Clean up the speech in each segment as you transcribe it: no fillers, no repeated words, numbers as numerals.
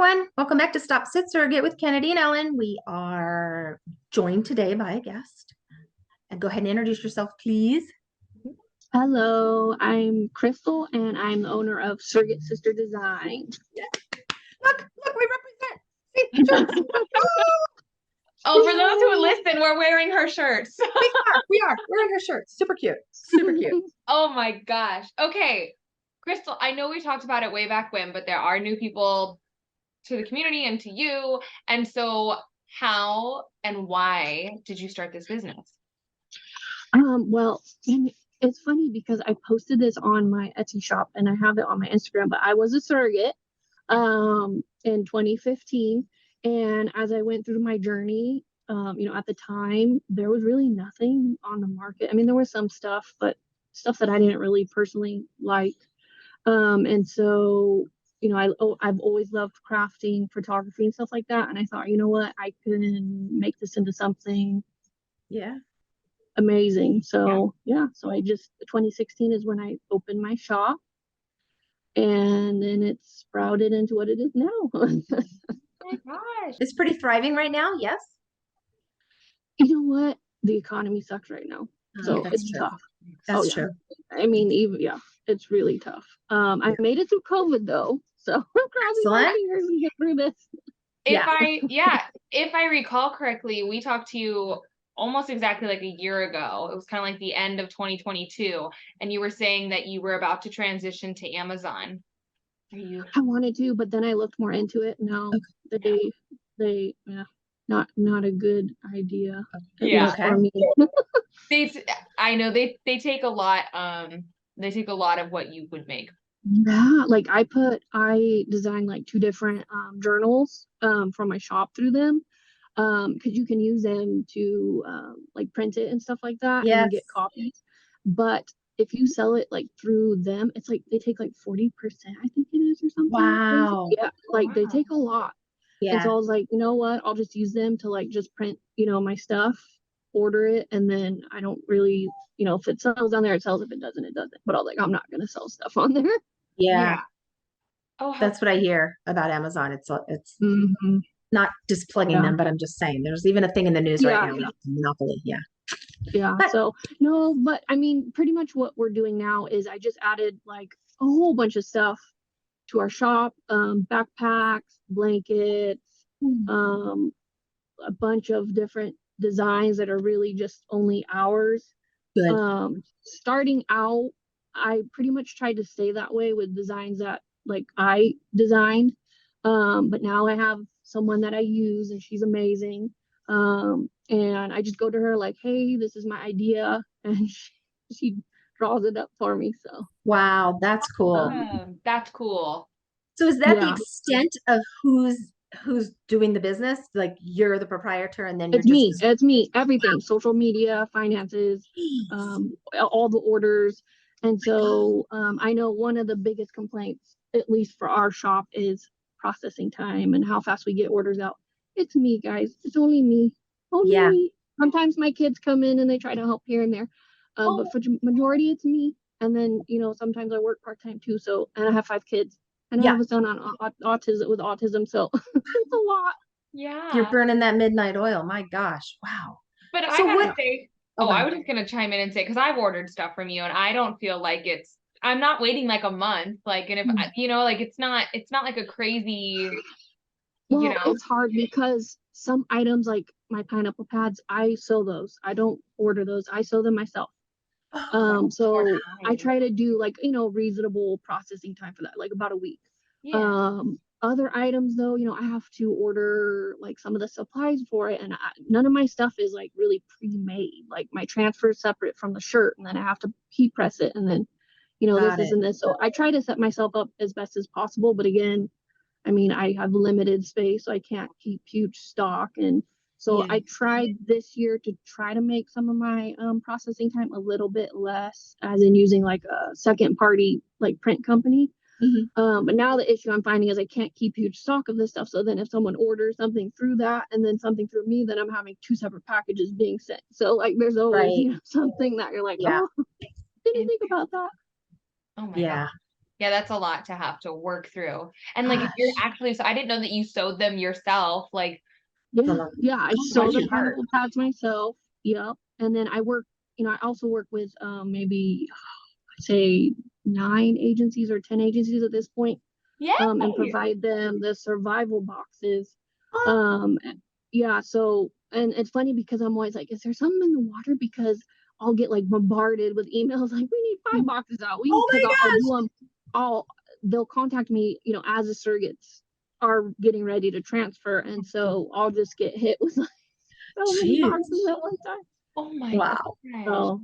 everyone. Welcome back to Stop.Sit.Surrogate with Kennedy and Ellen. We are joined today by a guest. And go ahead and introduce yourself, please. Hello, I'm Kristal, and I'm the owner of Surrogate Sister Design. Look, we represent. See, shirts. Oh, for those who listen, we're wearing her shirts. We are. We're wearing her shirts. Super cute. Super cute. Oh my gosh. Okay, Kristal, I know we talked about it way back when, but there are new people to the community and to you. And so how and why did you start this business? Well, it's funny because I posted this on my Etsy shop and I have it on my Instagram, but I was a surrogate in 2015. And as I went through my journey, at the time, there was really nothing on the market. I mean, there was some stuff, but stuff that I didn't really personally like. And so, I've always loved crafting, photography, and stuff like that. And I thought, you know what, I can make this into something amazing. So, so 2016 is when I opened my shop. And then it sprouted into what it is now. Oh my gosh. It's pretty thriving right now, yes? You know what? The economy sucks right now. So it's true. tough. That's true. I mean, it's really tough. I made it through COVID though. So I'm crossing my fingers and get through this. If I recall correctly, we talked to you almost exactly like a year ago. It was kind of like the end of 2022. And you were saying that you were about to transition to Amazon. I wanted to, but then I looked more into it. No, they not a good idea. For me. I know they take a lot. They take a lot of what you would make. Yeah, like I designed like 2 different journals from my shop through them, because you can use them to like print it and stuff like that and get copies. But if you sell it like through them, it's like they take like 40%, I think it is, or something. Wow. Yeah, they take a lot. Yeah. And so I was like, you know what? I'll just use them to like just print, my stuff, order it, and then I don't really, if it sells on there, it sells. If it doesn't, it doesn't. But I was like, I'm not gonna sell stuff on there. Yeah. Oh, that's what I hear about Amazon. It's mm-hmm. Not just plugging them, but I'm just saying there's even a thing in the news right now. Monopoly. So no, but I mean, pretty much what we're doing now is I just added like a whole bunch of stuff to our shop, backpacks, blankets, a bunch of different designs that are really just only ours. Good. Starting out, I pretty much tried to stay that way with designs that like I designed. But now I have someone that I use and she's amazing. And I just go to her like, hey, this is my idea. And she draws it up for me. So wow, that's cool. That's cool. So is that the extent of who's doing the business? Like you're the proprietor and then it's me, everything, social media, finances, all the orders. And so I know one of the biggest complaints, at least for our shop, is processing time and how fast we get orders out. It's me, guys. It's only me. Me. Sometimes my kids come in and they try to help here and there. But for majority, it's me. And then, sometimes I work part-time too. So, and I have 5 kids. And I have a son on autism, so it's a lot. Yeah. You're burning that midnight oil. My gosh. Wow. But I gotta say, I was just gonna chime in and say, because I've ordered stuff from you and I don't feel like I'm not waiting like a month. Like, and if like it's not like a crazy, it's hard because some items like my pineapple pads, I sew those. I don't order those. I sew them myself. So I try to do like, reasonable processing time for that, like about a week. Other items though, I have to order like some of the supplies for it, and none of my stuff is like really pre-made. Like my transfer is separate from the shirt, and then I have to heat press it, and then this and this. So I try to set myself up as best as possible, but again, I mean, I have limited space, so I can't keep huge stock. And so I tried this year to try to make some of my processing time a little bit less, as in using like a second party like print company. But now the issue I'm finding is I can't keep huge stock of this stuff. So then if someone orders something through that and then something through me, then I'm having 2 separate packages being sent. So like there's always something that you're like, oh, didn't think about that. Oh my God. Yeah, that's a lot to have to work through. And like if you're Gosh, actually, so I didn't know that you sewed them yourself. Like, it's a Yeah, lot. yeah. I Oh, sew bless the your heart. pineapple pads myself. Yep. And then I work, I also work with maybe I'd say 9 agencies or 10 agencies at this point, and yay! provide them the survival boxes. Oh, And yeah, so and it's funny because I'm always like, is there something in the water? Because I'll get like bombarded with emails like, we need 5 boxes out. We oh because my I'll do gosh. them. They'll contact me, as the surrogates are getting ready to transfer, and so I'll just get hit with like so many boxes Jeez. at one time. Oh my Wow. gosh. So Well,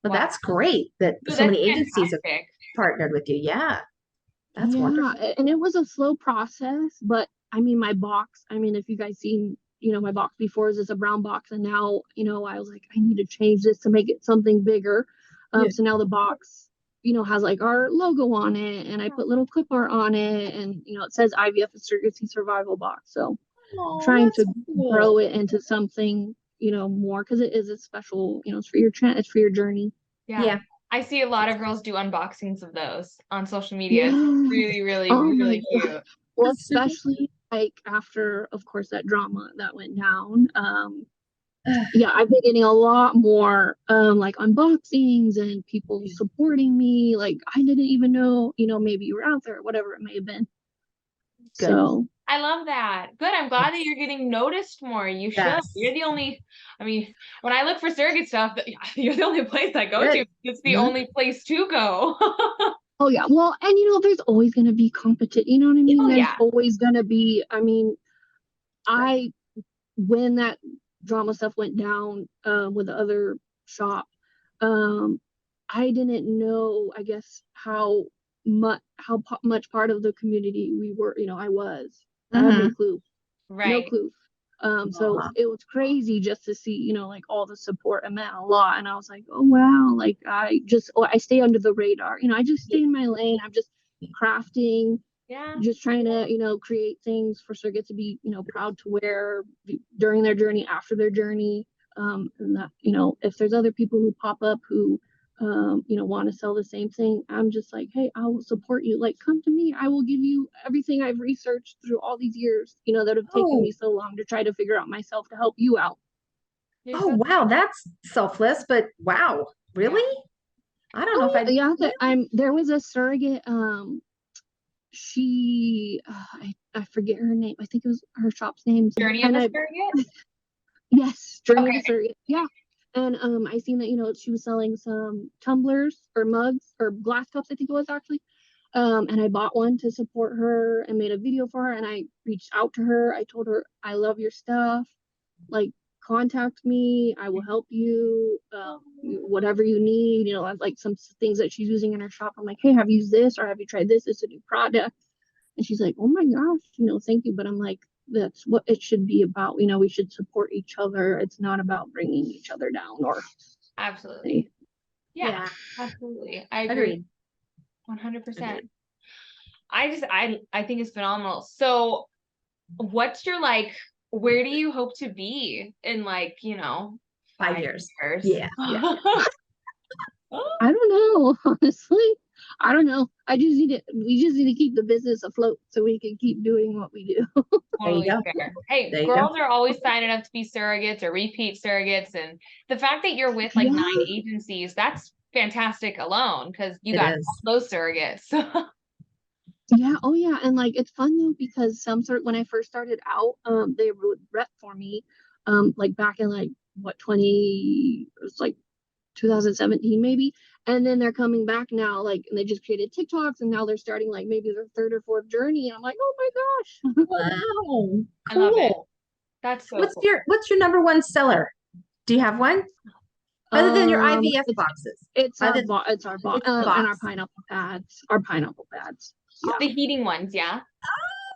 Wow. that's great that No, so that's many agencies have fantastic. partnered with you. Yeah, that's yeah, wonderful. and it was a slow process, but I mean, my box, I mean, if you guys seen, my box before is just a brown box, and now, I was like, I need to change this to make it something bigger. Yeah. So now the box, has like our logo on it, and I put little clip art on it, and it says IVF and Surrogacy Survival Box. So Oh, trying that's to cool. grow it into something, more because it is a special, it's for your journey. Yeah. Yeah. I see a lot of girls do unboxings of those on social media. It's Yes. really, really, Oh my really God. cute. Well, That's super. especially like after, of course, that drama that went down. Yeah, I've been getting a lot more like unboxings and people supporting me. Like I didn't even know, maybe you were out there, whatever it may have been. Good. So I love that. Good. I'm glad that you're getting noticed more. You should. Yes. You're the only, I mean, when I look for surrogate stuff, you're the only place I go Good. to. It's the Mhm. only place to go. oh yeah, well, and there's always gonna be competition, you know what I mean? Oh There's yeah. always gonna be, I mean, Right. I when that drama stuff went down with the other shop, um, I didn't know, I guess, how much part of the community we were. I was. I had no Mm-hmm. clue, no Right. clue. So it was crazy just to see, like all the support. It meant a lot, and I was like, oh wow, like I stay under the radar. I just stay in my lane. I'm just crafting, Yeah. just trying to create things for surrogates to be proud to wear during their journey, after their journey. And that if there's other people who pop up who want to sell the same thing, I'm just like, hey, I will support you. Like, come to me, I will give you everything I've researched through all these years that have taken Oh, me so long to try to figure out myself to help you out. You're oh, so, wow. That's selfless, but wow. yeah. Really? I don't know if Oh I, yeah, yeah, yeah. there was a surrogate, she I forget her name. I think it was her shop's name, Journey of and a I surrogate? yes, Journey of a Okay. Surrogate. Yeah. And I seen that, she was selling some tumblers or mugs or glass cups, I think it was actually. And I bought one to support her and made a video for her, and I reached out to her. I told her, I love your stuff. Like, contact me. I will help you. Whatever you need, like some things that she's using in her shop. I'm like, hey, have you used this or have you tried this? It's a new product. And she's like, oh my gosh, thank you. But I'm like, that's what it should be about. We should support each other. It's not about bringing each other down or Absolutely. anything. Yeah, Yeah. absolutely. I agree Agreed. 100%. Agreed. I think it's phenomenal. So what's your like, where do you hope to be in like, 5 5 years. years? Yeah. Yeah. I don't know, honestly. I don't know. We just need to keep the business afloat so we can keep doing what we do. There you Totally go. fair. Hey, There you go. girls are always signing up to be surrogates or repeat surrogates. And the fact that you're with like Yeah, 9 agencies, that's fantastic alone because you It got is. all those surrogates. yeah, oh yeah. And like it's fun though because when I first started out, they would rep for me, like back in like what 20 it was like 2017 maybe. And then they're coming back now, like, and they just created TikToks, and now they're starting like maybe their third or fourth journey. And I'm like, oh my gosh. Wow. I love it. Cool. That's so What's cool. your number one seller? Do you have one? Other than your IVF It's boxes. it's our Other bot, it's our bot, it's the and box. our pineapple pads. Oh, Yeah, the heating ones, yeah.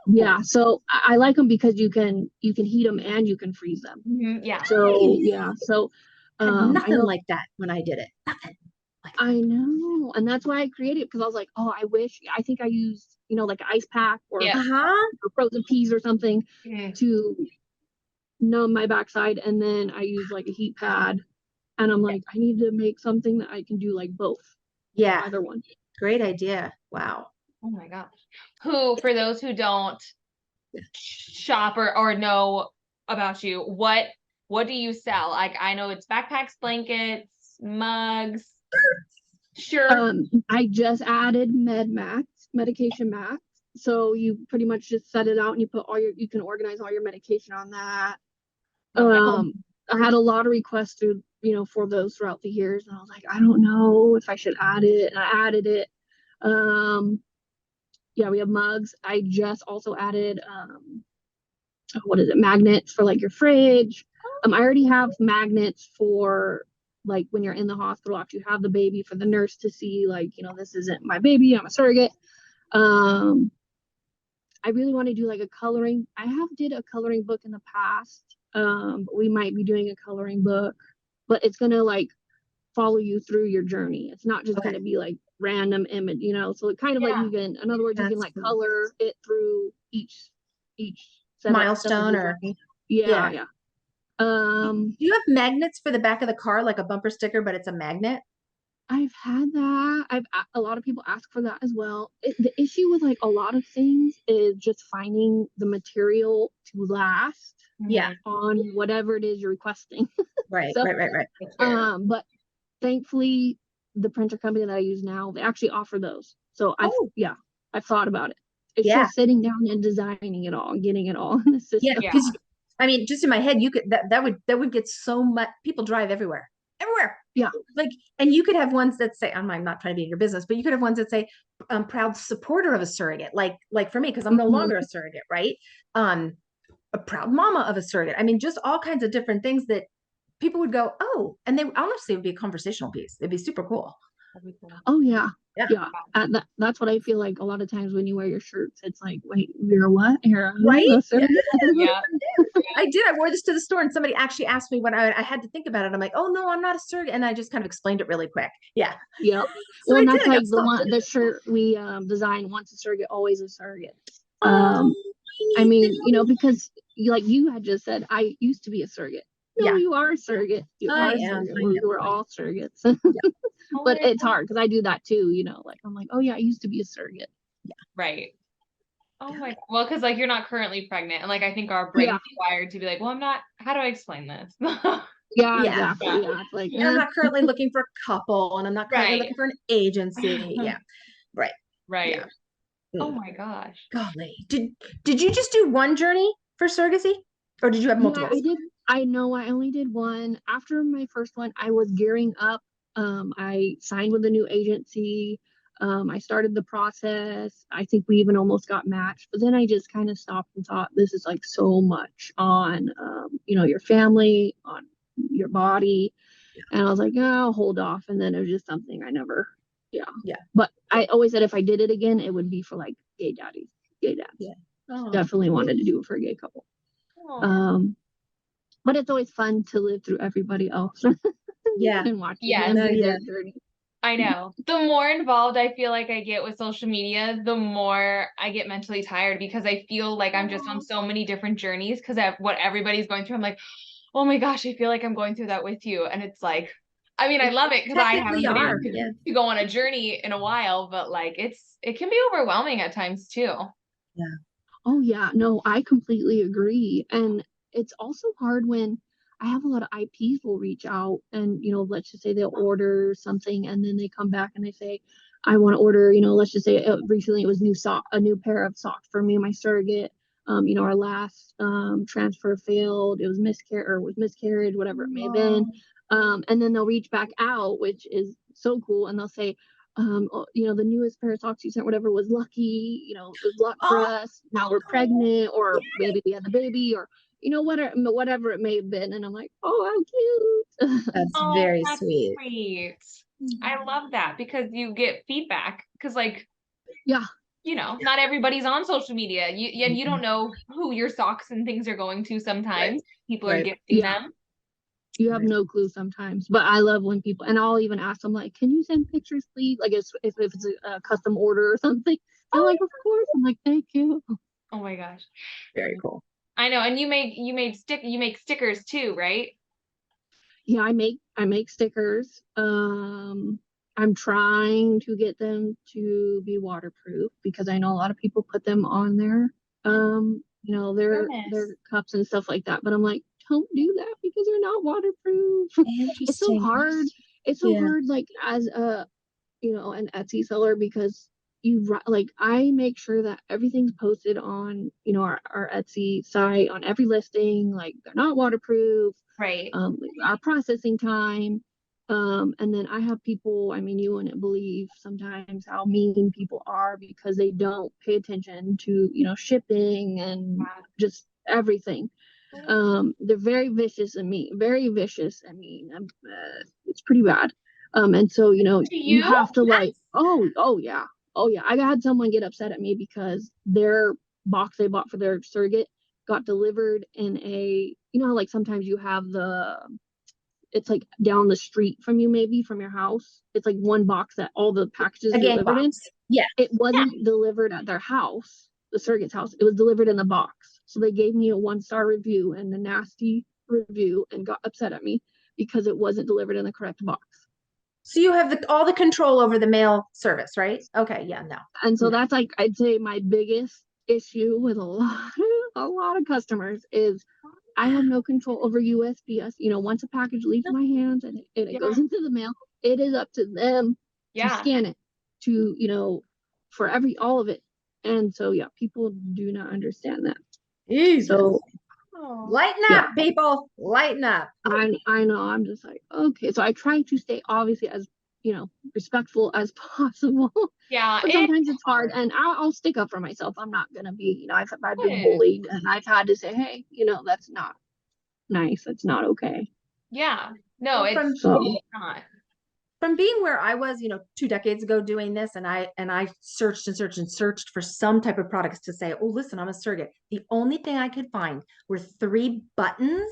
yeah. So I like them because you can heat them and you can freeze them. Yeah. So Nice. yeah, so Had I nothing know. like that when I did it. Nothing like that. I know, and that's why I created it because I was like, oh, I think I used, like an ice pack or Yeah. Uh-huh. frozen peas or something Mm. to numb my backside, and then I use like a heat pad, and I'm like, I need to make something that I can do like both, Yeah. either one. Great idea. Wow. Oh my gosh. Who, for those who don't shop or know about you, what do you sell? Like, I know it's backpacks, blankets, mugs, shirts. I just added medication mats. So you pretty much just set it out and you put you can organize all your medication on that. I had a lot of requests through, for those throughout the years, and I was like, I don't know if I should add it, and I added it. Yeah, we have mugs. I just also added what is it, magnets for like your fridge. I already have magnets for like when you're in the hospital after you have the baby, for the nurse to see, like, this isn't my baby, I'm a surrogate. I really want to do like a coloring. I have did a coloring book in the past. But we might be doing a coloring book, but it's gonna like follow you through your journey. It's not just gonna be like random image, so it kind of like you can, in other words, you can like color it through each milestone or yeah. Do you have magnets for the back of the car, like a bumper sticker, but it's a magnet? I've had that. A lot of people ask for that as well. The issue with like a lot of things is just finding the material to last. Yeah. On whatever it is you're requesting. Right. So, right. But thankfully, the printer company that I use now, they actually offer those. So I've thought about it. It's just sitting down and designing it all and getting it all in the system. Yeah, because I mean, just in my head, you could that would get so much. People drive everywhere. Yeah. Like, and you could have ones that say, I'm not trying to be in your business, but you could have ones that say, proud supporter of a surrogate. Like for me, because I'm no longer a surrogate, right? A proud mama of a surrogate. I mean, just all kinds of different things that people would go, oh, and they honestly would be a conversational piece. It'd be super cool. Oh yeah. That's what I feel like a lot of times when you wear your shirts. It's like, wait, you're a what? You're a right? Yeah. I did. I wore this to the store, and somebody actually asked me when I had to think about it. I'm like, oh no, I'm not a surrogate, and I just kind of explained it really quick. Yeah. Yep. So well, and that's like the shirt we designed. Once a surrogate, always a surrogate. I mean, because like you had just said, I used to be a surrogate. No, you are a surrogate. You are a surrogate. We're all surrogates. But it's hard because I do that too. Like I'm like, oh yeah, I used to be a surrogate. Yeah. Right. Oh my, well, because like you're not currently pregnant, and like I think our brain's wired to be like, well, I'm not. How do I explain this? Exactly. Yeah, it's like I'm not currently looking for a couple, and I'm not currently looking for an agency. Yeah, right. Yeah. Oh my gosh. Golly, did you just do one journey for surrogacy, or did you have multiple? I did. I know I only did one. After my first one, I was gearing up. I signed with a new agency. I started the process. I think we even almost got matched, but then I just kind of stopped and thought, this is like so much on, your family, on your body. And I was like, I'll hold off. And then it was just something I never, But I always said if I did it again, it would be for like gay dads. Yeah. Definitely wanted to do it for a gay couple. But it's always fun to live through everybody else. And watch them do their journey. I know. The more involved I feel like I get with social media, the more I get mentally tired, because I feel like I'm just on so many different journeys because of what everybody's going through. I'm like, oh my gosh, I feel like I'm going through that with you. And it's like, I mean, I love it because I haven't been able to go on a journey in a while, but like it can be overwhelming at times too. Yeah. Oh yeah, no, I completely agree. And it's also hard when I have a lot of IPs will reach out and, let's just say they'll order something and then they come back and they say, I want to order, let's just say recently it was a new pair of socks for me and my surrogate. Our last transfer failed. It was miscarriage, whatever it may have been. And then they'll reach back out, which is so cool. And they'll say, the newest pair of socks you sent, whatever, was lucky, it was luck for us. Now we're pregnant, or maybe we had the baby, or whatever it may have been. And I'm like, oh, how cute. That's very sweet. I love that because you get feedback. Because like, yeah, not everybody's on social media. You don't know who your socks and things are going to. Sometimes people are gifting them. You have no clue sometimes, but I love when people, and I'll even ask them like, can you send pictures, please? Like if it's a custom order or something. They're like, of course. I'm like, thank you. Oh my gosh. Very cool. I know. And you make stickers too, right? Yeah, I make stickers. I I'm trying to get them to be waterproof because I know a lot of people put them on their their cups and stuff like that. But I'm like, don't do that because they're not waterproof. It's so Interesting. hard. It's so Yeah. hard, like as a an Etsy seller, because like I make sure that everything's posted on our Etsy site, on every listing, like they're not waterproof, Right. our processing time, and then I have people, I mean, you wouldn't believe sometimes how mean people are because they don't pay attention to shipping and just everything. They're very vicious and mean, very vicious and mean. It's pretty bad. And so, To you you? have to like, oh yeah. Oh yeah. I had someone get upset at me because their box they bought for their surrogate got delivered in a, how like sometimes you have it's like down the street from you, maybe from your house. It's like one box that all the packages A gang delivered in. box. Yeah. It wasn't delivered at their house, the surrogate's house. It was delivered in the box. So they gave me a 1-star review and a nasty review and got upset at me because it wasn't delivered in the correct box. So you have all the control over the mail service, right? Okay. Yeah. No. And so No. that's like, I'd say my biggest issue with a lot of customers is I have no control over USPS. Once a package leaves my hands and it goes into the mail, it is up to them to scan it for all of it. And so, yeah, people do not understand that. Jesus. So, Lighten up, people. Lighten up. I know. I'm just like, okay. So I try to stay obviously as, respectful as possible. Yeah. But sometimes it's hard, and I'll stick up for myself. I'm not going to be, I've been bullied and I've had to say, hey, that's not nice. That's not okay. Yeah. No, it's not. From being where I was, 2 decades ago doing this, and I searched and searched and searched for some type of products to say, oh, listen, I'm a surrogate. The only thing I could find were 3 buttons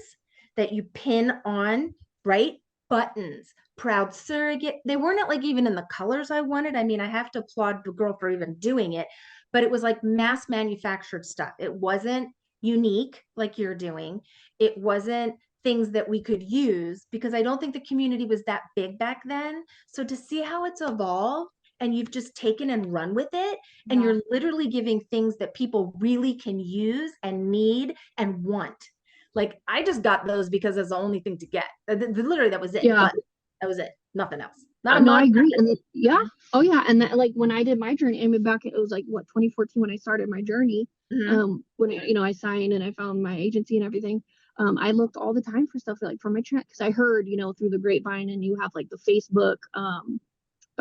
that you pin on, right? Buttons. Proud surrogate. They weren't like even in the colors I wanted. I mean, I have to applaud the girl for even doing it, but it was like mass manufactured stuff. It wasn't unique like you're doing. It wasn't things that we could use because I don't think the community was that big back then. So to see how it's evolved and you've just taken and run with it, and you're literally giving things that people really can use and need and want. Like I just got those because it's the only thing to get. Literally, that was it. Yeah. But that was it. Nothing else. Not a No, I month. agree. And yeah. Oh yeah. And that, like when I did my journey, I mean back it was like 2014 when I started my journey. When I signed and I found my agency and everything. I looked all the time for stuff like for my track because I heard, through the grapevine, and you have like the Facebook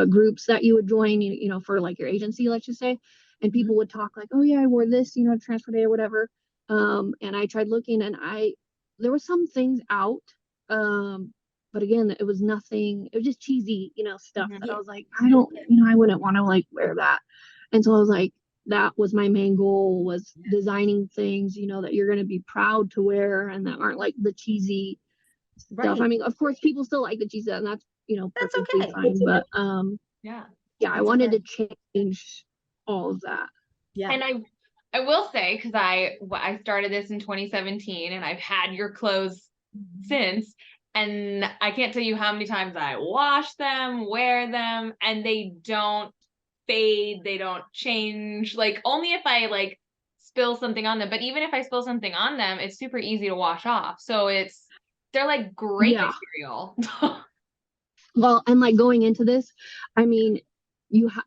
groups that you would join, for like your agency, let's just say, and people would talk like, oh yeah, I wore this, transfer day or whatever. And I tried looking, and there were some things out, but again, it was nothing. It was just cheesy, stuff that I was like, I don't, I wouldn't want to like wear that. And so I was like, that was my main goal, was designing things, that you're going to be proud to wear and that aren't like the cheesy stuff. I mean, of course, people still like the cheesy stuff, and that's, That's perfectly okay. fine. But yeah, I wanted to change all of that. Yeah. And I will say, because I started this in 2017 and I've had your clothes since, and I can't tell you how many times I wash them, wear them, and they don't fade, they don't change, like only if I like spill something on them. But even if I spill something on them, it's super easy to wash off. So they're like great material. Well, and like going into this, I mean,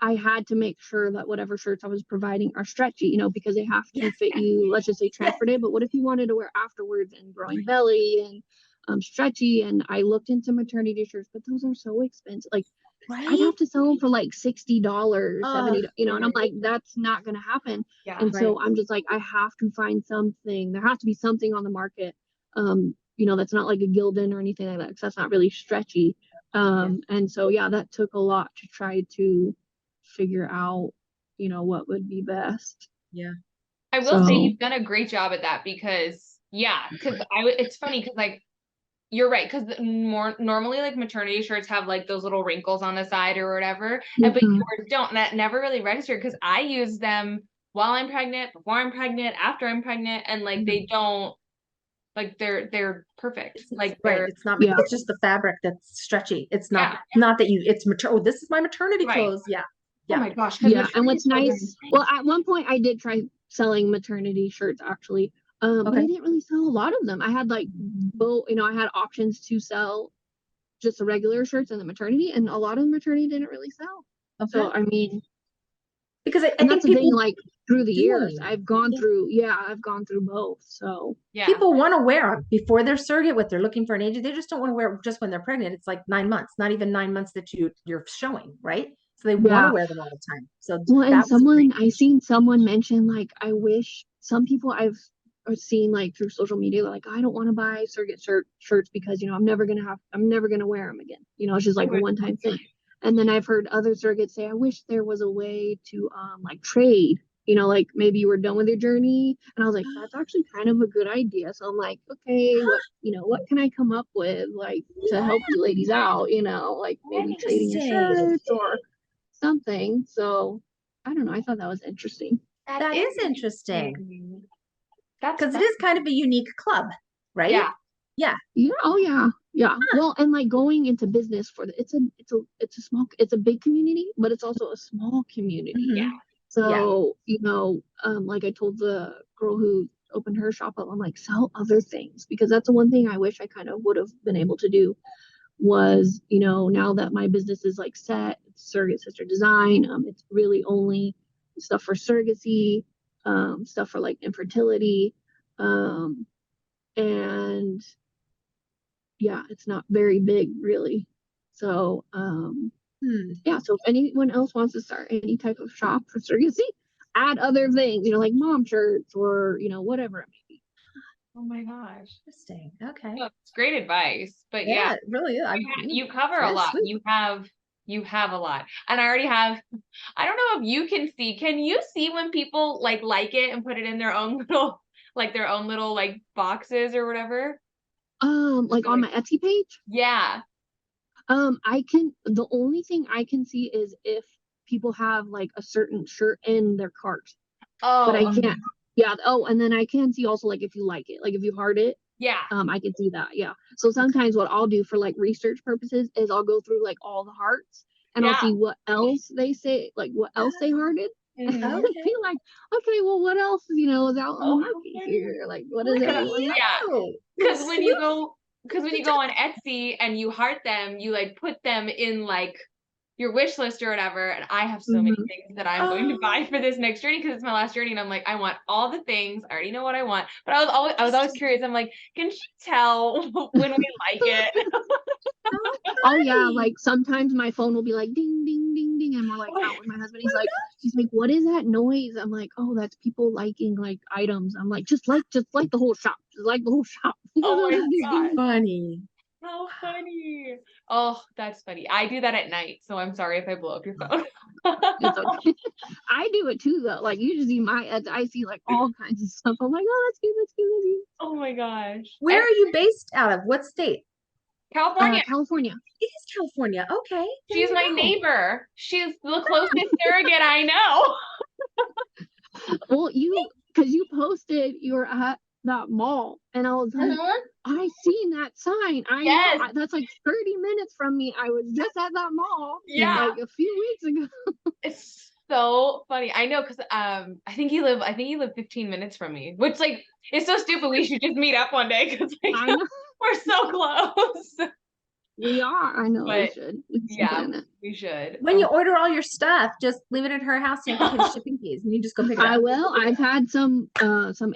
I had to make sure that whatever shirts I was providing are stretchy, because they have to fit you, let's just say transfer day. But what if you wanted to wear afterwards and growing belly and stretchy? And I looked into maternity shirts, but those are so expensive. Like I'd have to sell them for like $60, $70, and I'm like, that's not going to happen. And so I'm just like, I have to find something. There has to be something on the market, that's not like a Gildan or anything like that, because that's not really stretchy. And so, that took a lot to try to figure out, what would be best. Yeah. I will say you've done a great job at that because it's funny because like, you're right, because normally like maternity shirts have like those little wrinkles on the side or whatever, but yours don't. And that never really registered because I use them while I'm pregnant, before I'm pregnant, after I'm pregnant, and like they don't Like they're perfect. Like Right. they're It's not, Yeah. it's just the fabric that's stretchy. It's not that it's oh, this is my maternity Right. clothes. Yeah. Oh my gosh. Yeah. And what's nice, well, at one point I did try selling maternity shirts actually. But I didn't really sell a lot of them. I had like both, I had options to sell just the regular shirts and the maternity, and a lot of the maternity didn't really sell. Okay. So I mean, because I and think that's the thing, people like through the years, do. I've gone through both. So people want to wear them before they're surrogate, what they're looking for an age. They just don't want to wear it just when they're pregnant. It's like 9 months, not even 9 months that you're showing, right? So they want to wear them all the time. So well, and that was great. I seen someone mention like, I wish some people I've seen like through social media, they're like, I don't want to buy surrogate shirts because I'm never gonna wear them again. It's just like a one-time thing. And then I've heard other surrogates say, I wish there was a way to like trade, like maybe you were done with your journey. And I was like, that's actually kind of a good idea. So I'm like, okay, what can I come up with like to help you ladies out, like maybe trading your shirts or something. So I don't know. I thought that was interesting. That is interesting. That's because it is kind of a unique club, right? Yeah. Yeah. Yeah. Oh yeah. Yeah. Well, and like going into business it's a big community, but it's also a small community. Yeah. So, like I told the girl who opened her shop up, I'm like, sell other things, because that's the one thing I wish I kind of would have been able to do was, now that my business is like set, it's Surrogate Sister Design, it's really only stuff for surrogacy, stuff for like infertility, and yeah, it's not very big really. So, yeah, so if anyone else wants to start any type of shop for surrogacy, add other things, like mom shirts or, whatever it may be. Oh my gosh. Interesting. Okay. It's great advice. But yeah, it really is. you cover a lot. Sweet. You have a lot. And I already have, I don't know if you can see when people like it and put it in their own little like boxes or whatever? Like on my Etsy page? Yeah. The only thing I can see is if people have like a certain shirt in their cart. Oh, but I can't. Yeah. Oh, and then I can see also like if you like it, like if you heart it. Yeah. I can see that. Yeah. So sometimes what I'll do for like research purposes is I'll go through like all the hearts and I'll see what else they say, like what else they hearted. And I'll be like, okay, well, what else, is out on the market here? Like, what is everyone? Yeah. Because when you go on Etsy and you heart them, you like put them in like your wish list or whatever. And I have so many things that I'm going to buy for this next journey because it's my last journey. And I'm like, I want all the things. I already know what I want. But I was always curious. I'm like, can she tell when we like it? Oh yeah, like sometimes my phone will be like ding ding ding ding, and we're like out with my husband. He's like, what is that noise? I'm like, oh, that's people liking like items. I'm like, just like the whole shop, just like the whole shop. Oh my God. Funny. How funny. Oh, that's funny. I do that at night, so I'm sorry if I blow up your phone. It's okay. I do it too though. Like usually I see like all kinds of stuff. I'm like, oh, that's cute. Oh my gosh. Where are you based out of? What state? California. California. It is California. Okay. She's my neighbor. She's the closest surrogate I know. Well, because you posted you were at that mall, and I was like, I seen that sign. Know that's like 30 minutes from me. I was just at that mall like a few weeks ago. It's so funny. I know, because I think you live 15 minutes from me, which like it's so stupid. We should just meet up one day because like, I know. we're so close. We are. I know. We should. We should. When you order all your stuff, just leave it at her house. You have to pay the shipping fees, and you just go pick it up. I will. I've had some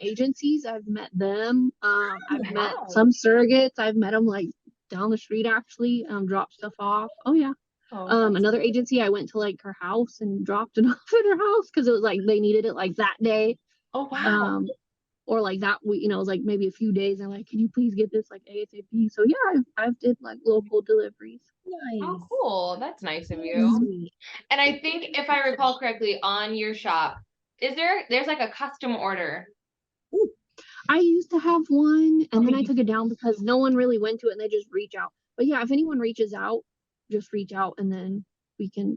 agencies. I've met them. I've met some surrogates. I've met them like down the street actually. Drop stuff off. Oh yeah. Another agency, I went to like her house and dropped it off at her house because it was like they needed it like that day. Oh wow. Or like that week, it was like maybe a few days. And like, can you please get this like ASAP? So yeah, I've did like local deliveries. Nice. Oh, cool. That's nice of you. And I think if I recall correctly, on your shop, there's like a custom order? Ooh. I used to have one, and then I took it down because no one really went to it, and they just reach out. But yeah, if anyone reaches out, just reach out, and then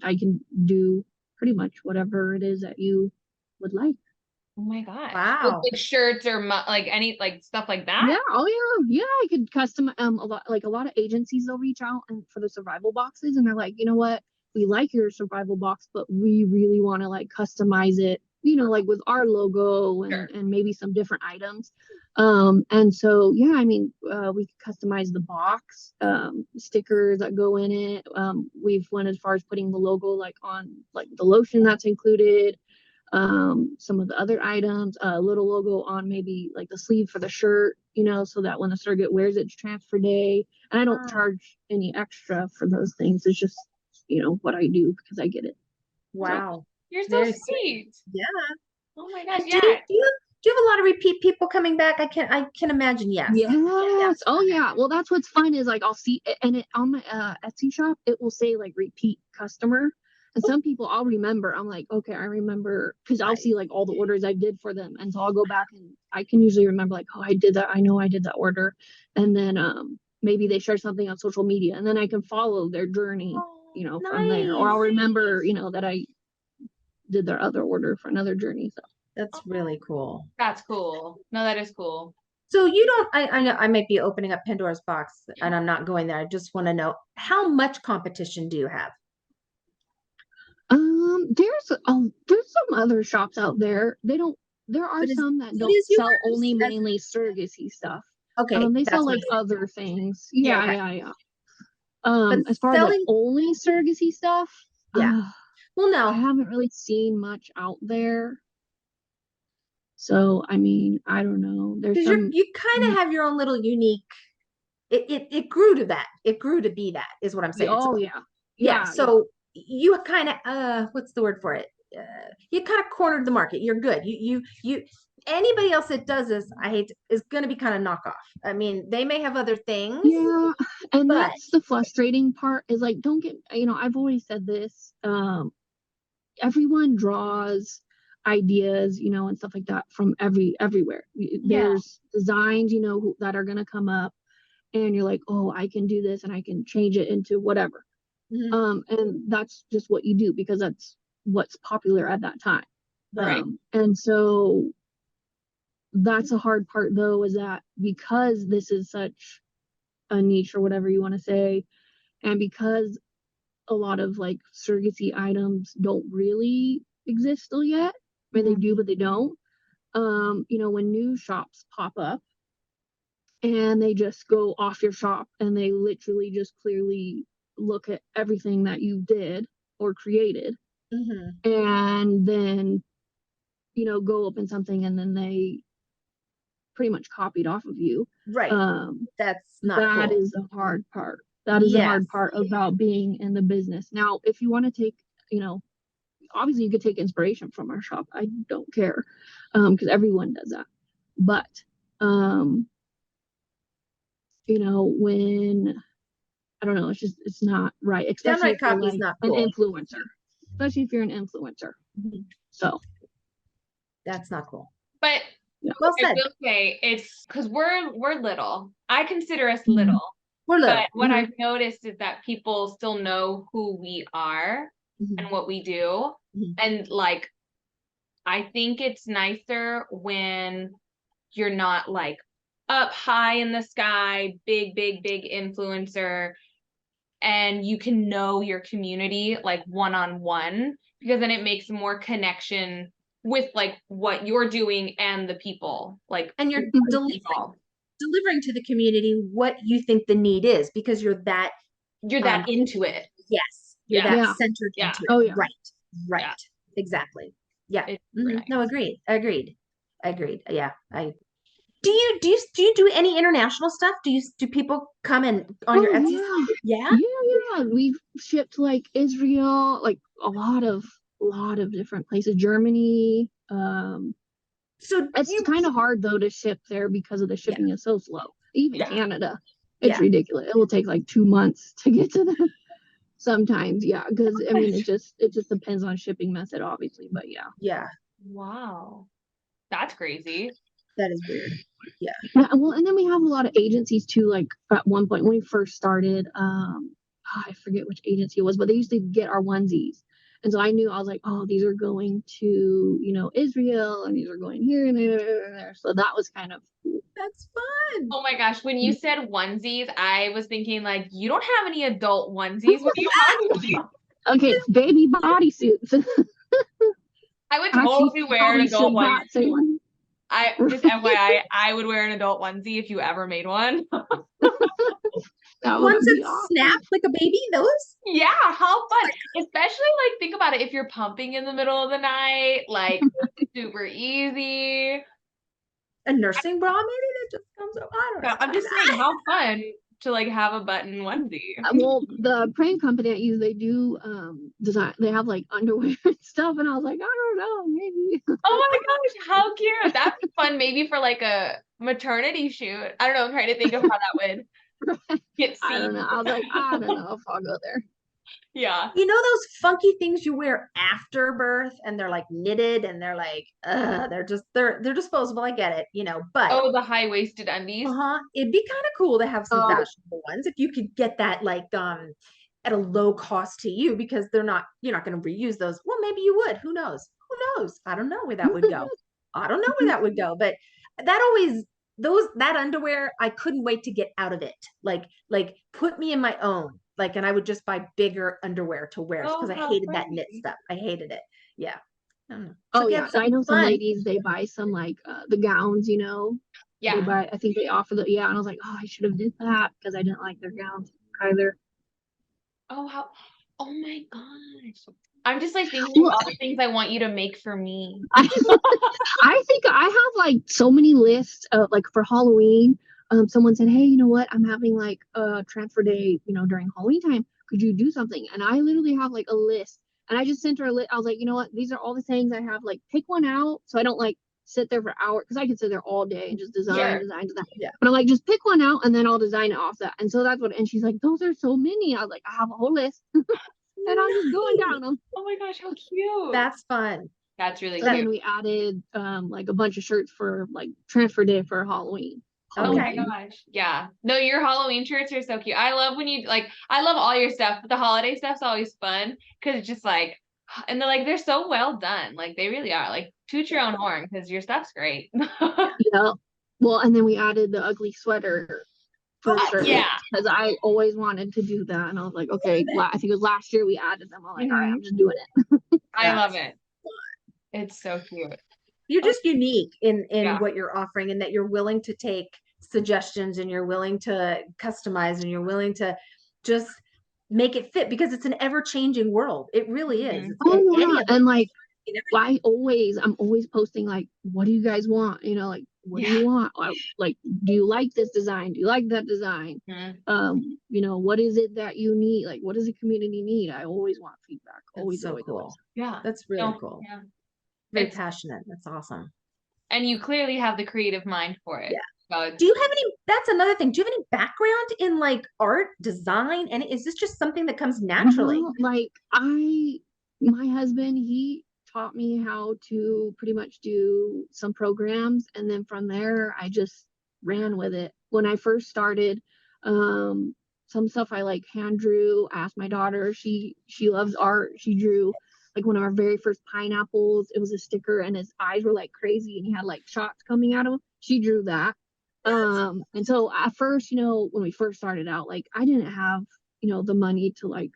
I can do pretty much whatever it is that you would like. Oh my gosh. Wow. Like shirts or like any like stuff like that? Yeah, oh yeah, yeah. I could custom a lot of agencies they'll reach out and for the survival boxes, and they're like, you know what, we like your survival box, but we really want to like customize it, like with our logo Sure. and maybe some different items. And so yeah, I mean, we could customize the box, stickers that go in it. We've went as far as putting the logo like on like the lotion that's included, some of the other items, a little logo on maybe like the sleeve for the shirt, so that when the surrogate wears it, it's transfer day. And I don't charge any extra for those things. It's just, what I do because I get it. Wow. You're so Very sweet. Yeah. Oh my gosh, Do yeah. you have a lot of repeat people coming back? I can imagine, yes. Yes. Oh yeah. Well, that's what's fun is like I'll see and it on my Etsy shop, it will say like repeat customer. And some people I'll remember. I'm like, okay, I remember because I'll see like all the orders I did for them. And so I'll go back and I can usually remember like, oh, I did that. I know I did that order. And then maybe they share something on social media and then I can follow their journey, from there. Or I'll Nice. remember, that I did their other order for another journey. So That's really cool. That's cool. No, that is cool. So you don't, I know I might be opening up Pandora's box and I'm not going there. I just want to know how much competition do you have? there's some other shops out there. There are But some that what don't is sell yours? only mainly surrogacy stuff. Okay, They sell that's what like other things. Yeah. Yeah, okay. yeah, yeah. But As far as like selling, only surrogacy stuff, yeah. Well, I no, haven't really seen much out there. So, I mean, I don't know. There's because some. you kind of have your own little unique. It grew to that. It grew to be that is what I'm saying. So Oh yeah, yeah. yeah, yeah. So you kind of what's the word for it? You kind of cornered the market. You're good. You anybody else that does this, I hate is going to be kind of knockoff. I mean, they may have other things, Yeah, and but that's the frustrating part is like, don't get, I've always said this. Everyone draws ideas, and stuff like that from everywhere. There's designs, that are going to come up and you're like, oh, I can do this and I can change it into whatever. And that's just what you do because that's what's popular at that time. Right. And so that's a hard part though, is that because this is such a niche or whatever you want to say, and because a lot of like surrogacy items don't really exist still yet. I mean, they do, but they don't. When new shops pop up and they just go off your shop and they literally just clearly look at everything that you did or created and then, go open something and then they pretty much copied off of you. right. That's not That cool. is the hard part. That is the hard part about being in the business. Now, if you want to take, obviously you could take inspiration from our shop. I don't care. Because everyone does that. But when I don't know, it's not right. Especially Downright if you're copy is like not an cool. influencer. Especially if you're an influencer. So That's not cool. But yeah. Well I said. will say it's because we're little. I consider us little. We're little. But what I've noticed is that people still know who we are and what we do. And like, I think it's nicer when you're not like up high in the sky, big influencer, and you can know your community like one-on-one, because then it makes more connection with like what you're doing and the people. Like, And you're involved. delivering to the community what you think the need is because you're that into it. Yes, you're that centered into it. Oh yeah. Right. Exactly. Yeah. Nice. No, agreed. Yeah. Do you do any international stuff? Do people come in on your Etsy? Yeah. We've shipped like Israel, like a lot of different places, Germany. So it's kind of hard though to ship there because of the shipping is so slow. Even Canada, it's ridiculous. It will take like 2 months to get to them sometimes. Yeah, because I mean, it just depends on shipping method, obviously. But yeah. Wow, that's crazy. That is weird. Yeah. Well, and then we have a lot of agencies too. Like at one point when we first started, I forget which agency it was, but they used to get our onesies. And so I knew, I was like, oh, these are going to, you know, Israel, and these are going here and there. So that was kind of cool. That's fun. Oh my gosh, when you said onesies, I was thinking like, you don't have any adult onesies. What are you talking about? Okay, baby bodysuits. I would Actually, totally wear an probably adult should not say onesie. one. Just FYI, I would wear an adult onesie if you ever made one. That Ones would be that awesome. snap like a baby, those? Yeah, how fun. Especially like think about it if you're pumping in the middle of the night, like super easy. A nursing bra, maybe that just comes up. I don't know. I'm just saying how fun to like have a button onesie. Well, the prank company I use, they do design. They have like underwear and stuff, and I was like, I don't know, maybe. Oh my gosh, how cute. That'd be fun maybe for like a maternity shoot. I don't know, I'm trying to think of how that would get I don't seen. know. I was like, I don't know if I'll go there. Yeah. You know those funky things you wear after birth and they're like knitted and they're like, they're disposable. I get it, you know, but Oh, the high-waisted undies. it'd be kind of cool to have some Oh. fashionable ones if you could get that like at a low cost to you because you're not going to reuse those. Well, maybe you would. Who knows? Who knows? I don't know where that would go. I don't know where that would go, but that always that underwear, I couldn't wait to get out of it. Like put me in my own. Like, and I would just buy bigger underwear to wear because Oh, I how hated that knit funny. stuff. I hated it. Yeah. I don't know. Oh So yeah, have so I know some fun. ladies, they buy some like the gowns, you know. They Yeah. buy, I think they offer the, yeah, and I was like, oh, I should have did that because I didn't like their gowns either. Oh, oh my gosh. I'm just like thinking of Well, all the things I want you to make for me. I think I have like so many lists of like for Halloween. Someone said, hey, you know what? I'm having like a transfer day, you know, during Halloween time. Could you do something? And I literally have like a list. And I just sent her a list. I was like, you know what? These are all the things I have. Like, pick one out so I don't like sit there for hours because I could sit there all day and just design. Yeah. But I'm like, just pick one out and then I'll design it off that. And so that's what. And she's like, those are so many. I was like, I have a whole list, and I'm just going down them. Oh my gosh, how cute. That's fun. That's really And cute. then we added like a bunch of shirts for like transfer day for Halloween. Oh my gosh. Yeah. No, your Halloween shirts are so cute. I love when you like, I love all your stuff, but the holiday stuff's always fun because it's just like, and they're so well done. Like they really are. Like toot your own horn because your stuff's great. Yeah. Well, and then we added the ugly sweater for sure. Yeah. Because I always wanted to do that. And I was like, okay, I think it was last year we added them. I'm like, all right, I'm just doing it. I love it. It's so cute. You're just unique in Yeah. what you're offering and that you're willing to take suggestions and you're willing to customize and you're willing to just make it fit because it's an ever-changing world. It really is. It's Oh any yeah. of it. And like I'm always posting like, what do you guys want? You know, like what do you want? Like, do you like this design? Do you like that design? You know, what is it that you need? Like, what does the community need? I always want feedback. Always, so always, cool. always. Yeah. That's really cool. Yeah. Very passionate. That's awesome. And you clearly have the creative mind for it. Yeah. So do you have any, that's another thing. Do you have any background in like art, design? And is this just something that comes naturally? Like my husband, he taught me how to pretty much do some programs. And then from there, I just ran with it. When I first started, some stuff I like hand drew. I asked my daughter, she loves art. She drew like one of our very first pineapples. It was a sticker and his eyes were like crazy and he had like shots coming out of him. She drew that. And so at first, you know, when we first started out, like I didn't have, you know, the money to like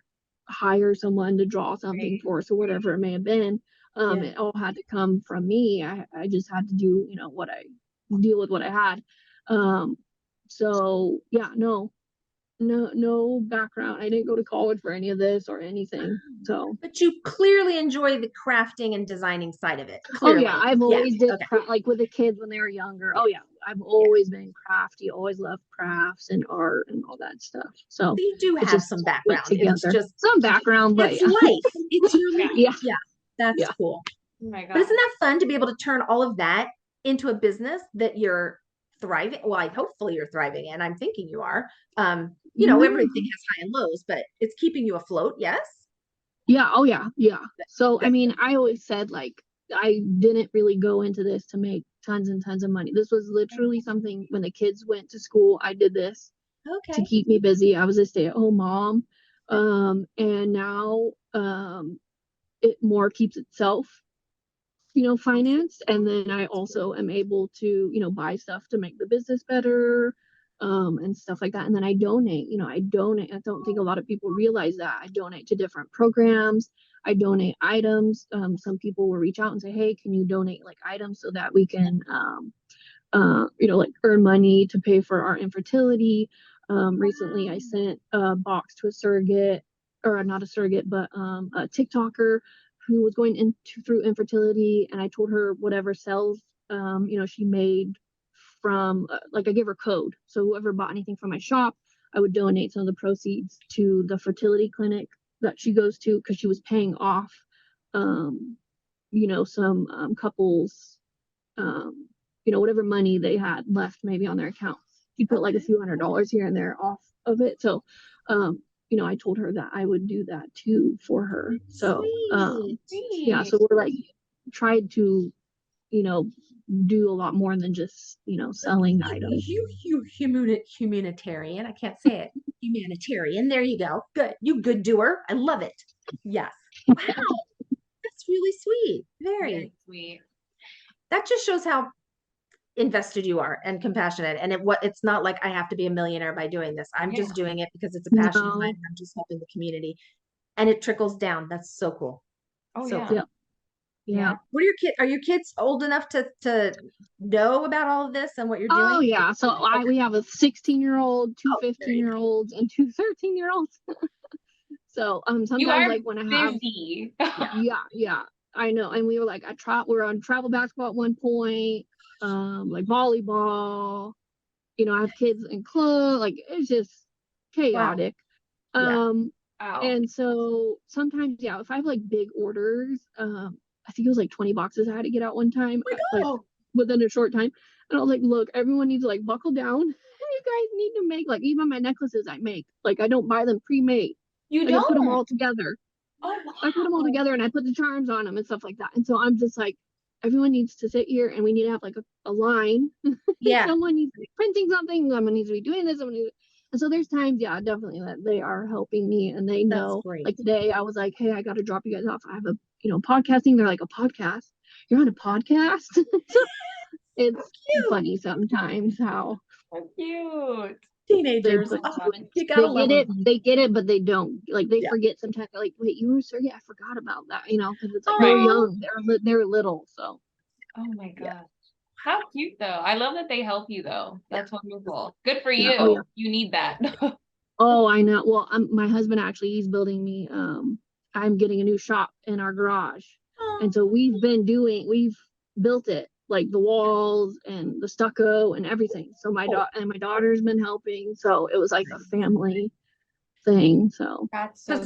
hire someone to draw something for us or whatever it may have been. It all had to come from me. I just had to do, you know, deal with what I had. So yeah, no background. I didn't go to college for any of this or anything. So but you clearly enjoy the crafting and designing side of it. Clearly. Oh yeah, I've always did like with the kids when they were younger. Oh yeah, I've always been crafty, always loved crafts and art and all that stuff. So you do have some background. It's just some background, but it's life. It's your life. Yeah. That's cool. Oh my God. But isn't that fun to be able to turn all of that into a business that you're thriving? Well, hopefully you're thriving in. I'm thinking you are. You know, everything has high and lows, but it's keeping you afloat. Yes. Yeah. Oh yeah. Yeah. So, I mean, I always said like, I didn't really go into this to make tons and tons of money. This was literally something when the kids went to school, I did this to keep me busy. I was a stay-at-home mom. And now, it more keeps itself, financed. And then I also am able to, buy stuff to make the business better, and stuff like that. And then I donate, I don't think a lot of people realize that I donate to different programs. I donate items. Some people will reach out and say, hey, can you donate like items so that we can, like earn money to pay for our infertility. Recently I sent a box to a surrogate, or not a surrogate, but a TikToker who was going into through infertility, and I told her whatever cells she made from like I gave her code, so whoever bought anything from my shop, I would donate some of the proceeds to the fertility clinic that she goes to, because she was paying off some couples, whatever money they had left maybe on their account. She put like a few $100s here and there off of it. So I told her that I would do that too for her. So yeah, so we're like tried to do a lot more than just selling items. Humanitarian. I can't say it. Humanitarian. There you go. Good. You good doer. I love it. Yes. Wow. That's really sweet. Very sweet. That just shows how invested you are and compassionate. And it's not like I have to be a millionaire by doing this. I'm just doing it because it's a passion of mine. I'm just helping the community, and it trickles down. That's so cool. Oh, so yeah. Cool. Yeah. What are your kids? Are your kids old enough to know about all of this and what you're doing? Oh yeah. So we have a 16-year-old, two 15-year-olds, and two 13-year-olds. So sometimes like when I have busy. yeah, I know. And we were like we're on travel basketball at one point, like volleyball. I have kids in clothes, like it's just chaotic. Wow. And so sometimes, if I have like big orders, I think it was like 20 boxes I had to get out one time, like within a short time. And I was like, look, everyone needs to like buckle down. You guys need to make, like, even my necklaces I make, like I don't buy them pre-made. You like, don't? I put them all together. Oh, wow. I put them all together and I put the charms on them and stuff like that. And so I'm just like, everyone needs to sit here and we need to have like a line. Yeah. Someone needs to be printing something. Someone needs to be doing this. And so there's times, definitely, that they are helping me, and they know. Like today, I was like, hey, I got to drop you guys off. I have a, podcasting. They're like, a podcast? You're on a podcast? It's funny sometimes how cute. Teenagers. They get it, but they don't. Like they forget sometimes. They're like, wait, you were surrogate? I forgot about that. Because it's like they're young, they're little. So. Oh my god, how cute though! I love that they help you though. That's wonderful. Good for you. You need that. Oh, I know. Well, my husband actually, he's building me. I'm getting a new shop in our garage, and so we've built it, like the walls and the stucco and everything. So my daughter's been helping. So it was like a family thing. So that's so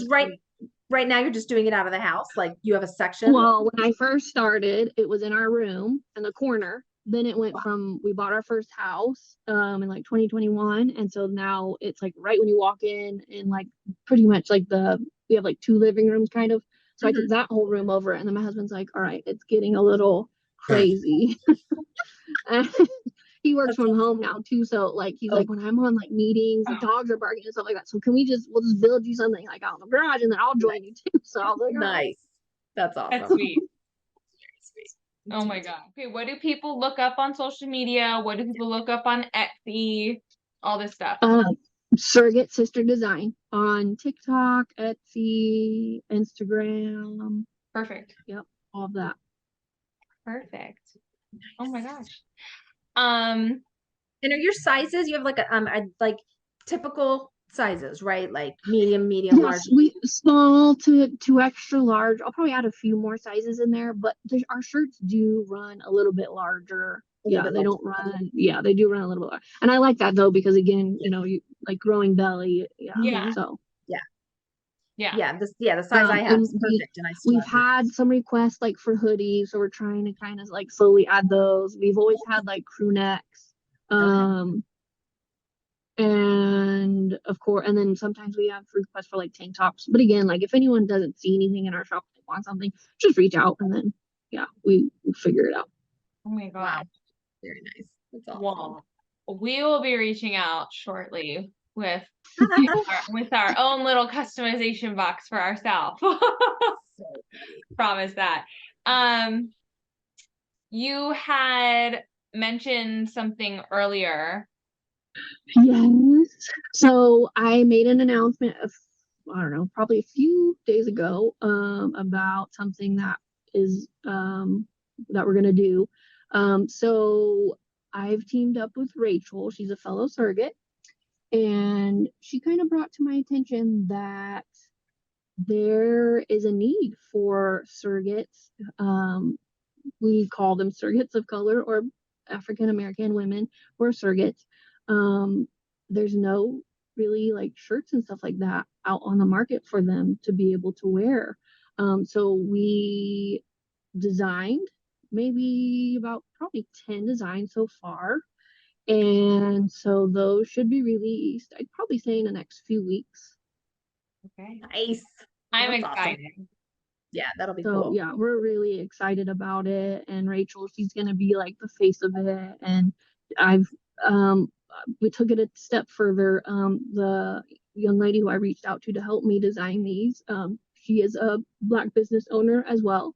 right now you're just doing it out of the house. Like you have a section. Well, when I first started, it was in our room in the corner. Then it went from, we bought our first house in like 2021, and so now it's like right when you walk in, and like pretty much like we have like 2 living rooms kind of. So I took that whole room over, and then my husband's like, all right, it's getting a little crazy. He works from home now too, so like he's like, when I'm on like meetings, the dogs are barking and stuff like that, so we'll just build you something like out in the garage, and then I'll join you too. So I was like, nice. That's awesome. That's sweet. Oh my god. Okay, what do people look up on social media? What do people look up on Etsy? All this stuff. Surrogate Sister Design on TikTok, Etsy, Instagram. Perfect. Yep, all of that. Perfect. Oh my gosh. And are your sizes? You have like like typical sizes, right? Like medium, large. Small to extra large. I'll probably add a few more sizes in there, but our shirts do run a little bit larger. They don't run. Yeah, they do run a little bit larger. And I like that though, because again, you like growing belly. Yeah. So. The size I have is perfect. And we've had some requests like for hoodies, so we're trying to kind of like slowly add those. We've always had like crew necks. And of course, and then sometimes we have requests for like tank tops. But again, like if anyone doesn't see anything in our shop, they want something, just reach out, and then we'll figure it out. Oh my god. Wow. Very nice. That's awesome. Well, we will be reaching out shortly with our own little customization box for ourselves. promise that. You had mentioned something earlier. Yes. So I made an announcement of, I don't know, probably a few days ago, about something that is, that we're gonna do. So I've teamed up with Rachel. She's a fellow surrogate, and she kind of brought to my attention that there is a need for surrogates. We call them surrogates of color or African American women or surrogates. There's no really like shirts and stuff like that out on the market for them to be able to wear. So we designed maybe about probably 10 designs so far. And so those should be released, I'd probably say in the next few weeks. Okay. Nice. I'm That's excited. awesome. Yeah, that'll be So cool. yeah, we're really excited about it. And Rachel, she's gonna be like the face of it. And I've we took it a step further. The young lady who I reached out to help me design these, she is a Black business owner as well.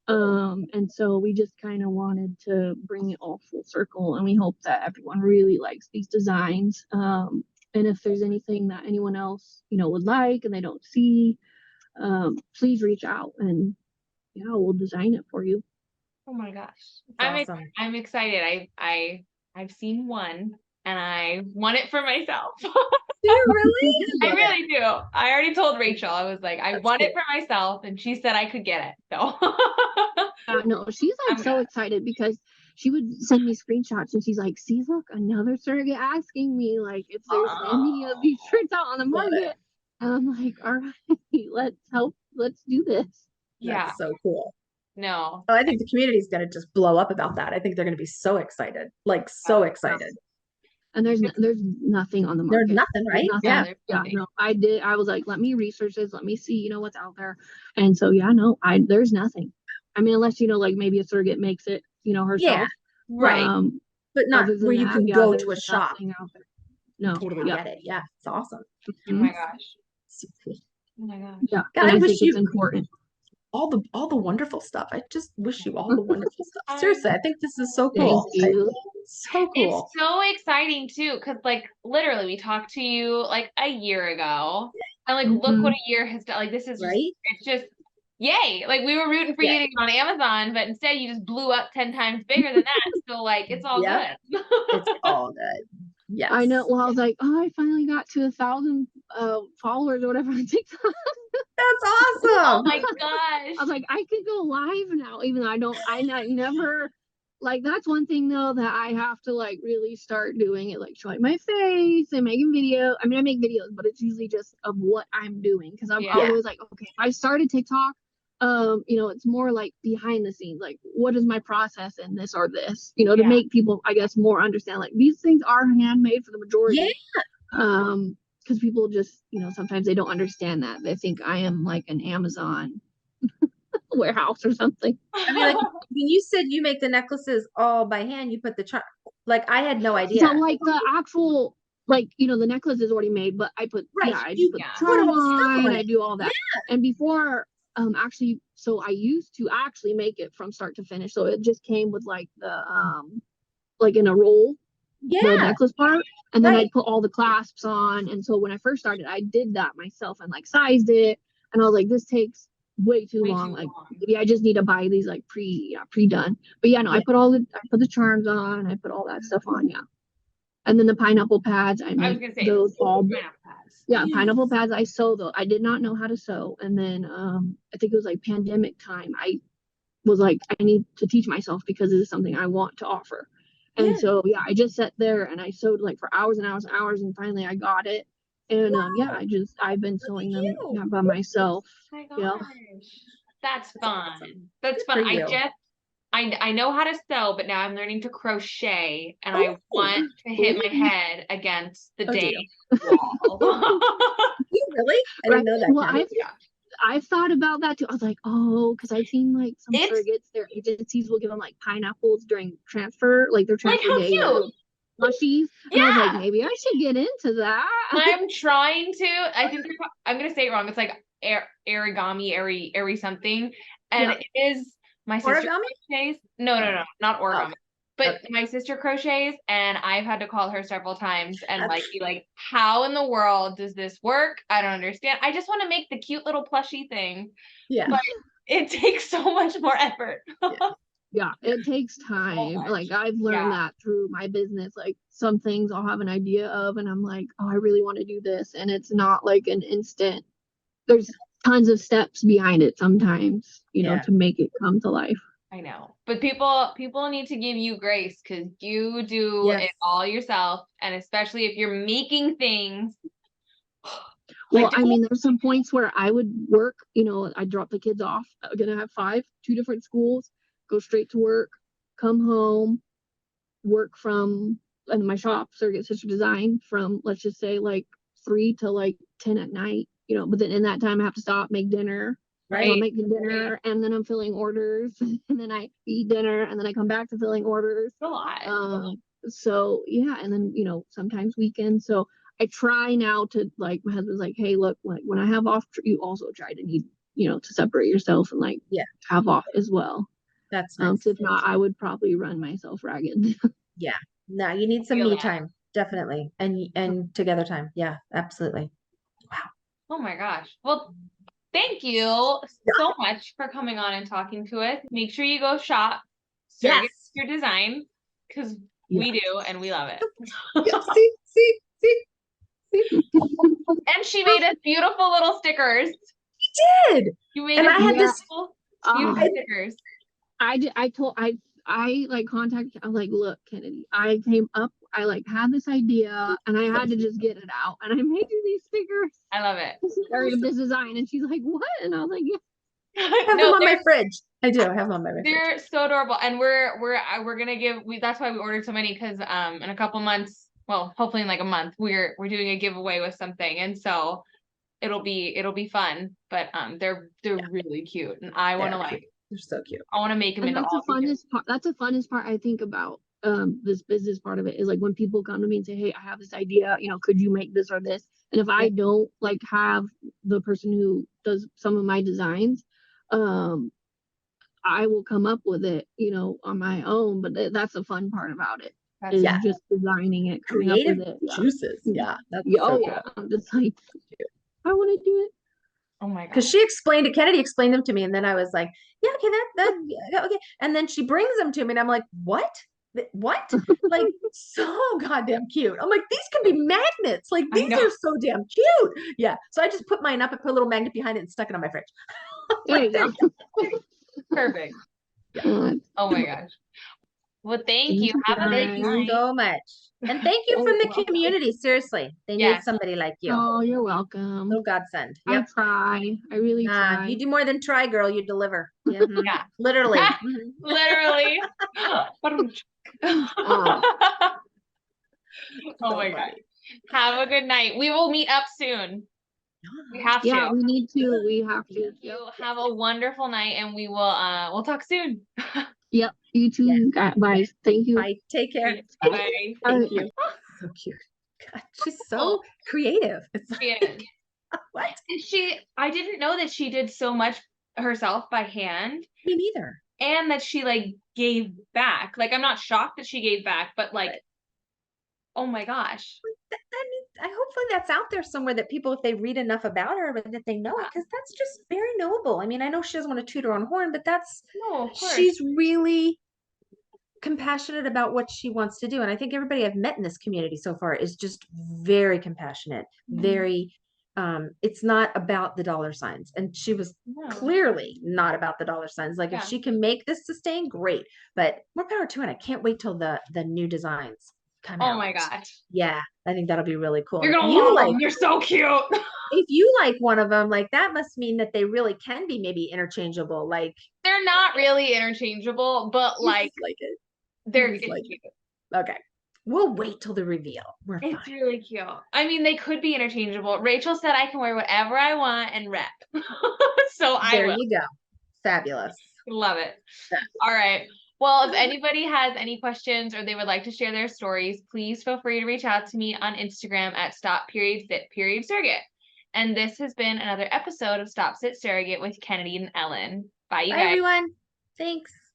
And so we just kind of wanted to bring it all full circle, and we hope that everyone really likes these designs. And if there's anything that anyone else, would like and they don't see, please reach out, and yeah, we'll design it for you. Oh my gosh. That's awesome. I'm excited. I've seen one and I want it for myself. Do you really? I really do. I already told Rachel, I was like, I That's want cool. it for myself, and she said I could get it. So No, she's like I'm so good. excited because she would send me screenshots and she's like, see, look, another surrogate asking me like if there's any of these shirts out on the Love market. it. And I'm like, all right, let's do this. Yeah. That's so cool. No. Oh, I think the community is going to just blow up about that. I think they're going to be so excited, like so excited. And there's nothing on the There's market. nothing, There's right? nothing. Yeah. There's Yeah, nothing. no, I was like, let me research this, let me see, what's out there. And so yeah, no, there's nothing. I mean, unless like maybe a surrogate makes it, herself. Right. But not Other than where you that, can yeah, go to a there's shop. nothing out there. No, Totally yeah. get it. Yeah, it's awesome. Oh my gosh. So cool. Oh my gosh. Yeah, God, and I I wish think it's you important. all the wonderful stuff. I just wish you all the wonderful stuff. I- Seriously, I think this is so Thank cool. you. So cool. It's so exciting too, because like literally we talked to you like a year ago, and like look what a year has done. Like this is just, Right? it's just yay. Like we were rooting for you to get on Amazon, but instead you just blew up 10 times bigger than that. So like it's all Yep. good. It's all good. Yes. I know. Well, I was like, oh, I finally got to 1,000 followers or whatever on TikTok. That's Oh awesome. my I was gosh. like, I could go live now, even though I never, like, that's one thing though that I have to like really start doing it, like showing my face and making video. I mean, I make videos, but it's usually just of what I'm doing. Cause I'm Yeah. always like, okay, if I started TikTok, it's more like behind the scenes, like what is my process in this or this, to Yeah. make people, I guess, more understand like these things are handmade for the majority. Yeah. Because people just, sometimes they don't understand that. They think I am like an Amazon warehouse or something. I mean, like when you said you make the necklaces all by hand, you put the charm. Like I had no idea. So like the actual, like, the necklace is already made, but I put, Right, I you put yeah. the put charm all the stuff on, on I it. do all that. Yeah. And before, actually, so I used to actually make it from start to finish. So it just came with like the, like in a roll, the Yeah. necklace part, and then Right. I'd put all the clasps on. And so when I first started, I did that myself and like sized it, and I was like, this takes way too long. Like maybe I just need to buy these like pre-done. But yeah, no, Yeah. I put the charms on, I put all that stuff on, yeah. And then the pineapple pads, I I was make gonna say those all. pineapple pads. Yeah, Yes. pineapple pads. I sew those. I did not know how to sew, and then I think it was like pandemic time. I was like, I need to teach myself because this is something I want to offer. And Yeah. so yeah, I just sat there and I sewed like for hours and hours and hours, and finally I got it. And yeah, I've been sewing them by myself. Oh my Yeah. gosh. That's fun. awesome. That's Good fun. for you. I know how to sew, but now I'm learning to crochet, and I want to hit my head against the dang wall. You really? I didn't know that. Well, I've thought about that too. I was like, oh, because I've seen like some surrogates, their agencies will give them like pineapples during transfer, like their transfer how day, cute. like, plushies. And I was like, maybe I should get into that. I'm trying to. I think I'm gonna say it wrong. It's like origami, airy something. and it is my sister Origami? crochets. No, not origami. But Okay. my sister crochets, and I've had to call her several times and That's- be like, how in the world does this work? I don't understand. I just want to make the cute little plushy thing. Yeah. But it takes so much more effort. Yeah, it takes time. much. Like I've learned that through my business. Like some things I'll have an idea of and I'm like, oh, I really want to do this. And it's not like an instant. There's tons of steps behind it sometimes, you know, Yeah. to make it come to life. I know. But people need to give you grace because you do Yes. it all yourself. And especially if you're making things. Well, I mean, there's some points where I would work, you know, I drop the kids off. I'm gonna have two different schools, go straight to work, come home, work from in my shop, Surrogate Sister Design, from let's just say like 3 to like 10 at night, you know, but then in that time I have to stop, make dinner. Right. So I'm making dinner and then I'm filling orders and then I eat dinner and then I come back to filling orders. A lot. So yeah, and then you know, sometimes weekends. So I try now to like my husband's like, hey, look, like when I have off, you also try to need, you know, to separate yourself and like have off as well. That's nice. If not, I would probably run myself ragged. Yeah. No, you need some me time, definitely. And together time. Yeah, absolutely. Wow. Oh my gosh. Well, thank you so much for coming on and talking to us. Make sure you go shop Surrogate Sister Design because we do and we love it. See. And she made us beautiful little stickers. She did. You made and us I had this beautiful stickers. I like contacted, I was like, look, Kennedy, I like had this idea and I had to just get it out and I made you these stickers. I love it. This design. And she's like, what? And I was like, yeah. I have them on my fridge. I do. I have them on my fridge. They're so adorable. And we're gonna give that's why we ordered so many because in a couple months, well, hopefully in like a month, we're doing a giveaway with something. And so it'll be fun. But they're really cute. And I wanna they're so cute. I want to make them and into that's all the funnest part. That's the funnest part I think about this business part of it is like when people come to me and say, hey, I have this idea, you know, could you make this or this? And if I don't like have the person who does some of my designs, I will come up with it, you know, on my own. But that's the fun part about it. Is just designing it, coming up with it. Juices. Yeah. That's I'm just like, I want to do it. Oh my god. Because Kennedy explained them to me, and then I was like, yeah, okay, that okay. And then she brings them to me, and I'm like, what? Like, so goddamn cute. I'm like, these can be magnets. Like, these are so damn cute. Yeah. So I just put mine up and put a little magnet behind it and stuck it on my fridge. There you go. Perfect. Yeah. Oh my gosh. Well, thank you. Thank you so much. And thank you from the community. Seriously. They need somebody like you. Oh, you're welcome. Little godsend. Yep. I try. I really try. You do more than try, girl. You deliver. Yeah. Literally. Literally. Oh my god. Have a good night. We will meet up soon. We have to. Yeah, we need to. We have to. You have a wonderful night and we will we'll talk soon. Yep. You too. Bye. Thank you. Bye. Take care. Bye. Thank you. So cute. God, she's so creative. She is. What? I didn't know that she did so much herself by hand. Me neither. And that she like gave back. Like I'm not shocked that she gave back, but like, oh my gosh. Hopefully that's out there somewhere that people, if they read enough about her, that they know it, because that's just very noble. I mean, I know she doesn't want to toot her own horn, but she's really compassionate about what she wants to do. And I think everybody I've met in this community so far is just very compassionate, very it's not about the dollar signs, and she was clearly not about the dollar signs. Like if she can make this sustain, great, but more power to it. I can't wait till the new designs come out. Oh my gosh. Yeah, I think that'll be really cool. You're gonna love them. You're so cute. If you like one of them, like that must mean that they really can be maybe interchangeable. Like they're not really interchangeable, but like it. They're cute. Okay. We'll wait till the reveal. It's really cute. I mean, they could be interchangeable. Rachel said I can wear whatever I want and rep. So there you go. Fabulous. Love it. All right. Well, if anybody has any questions or they would like to share their stories, please feel free to reach out to me on Instagram at Stop.Sit.Surrogate. And this has been another episode of Stop.Sit.Surrogate with Kennedy and Ellen. Bye, you Bye, guys. everyone. Thanks.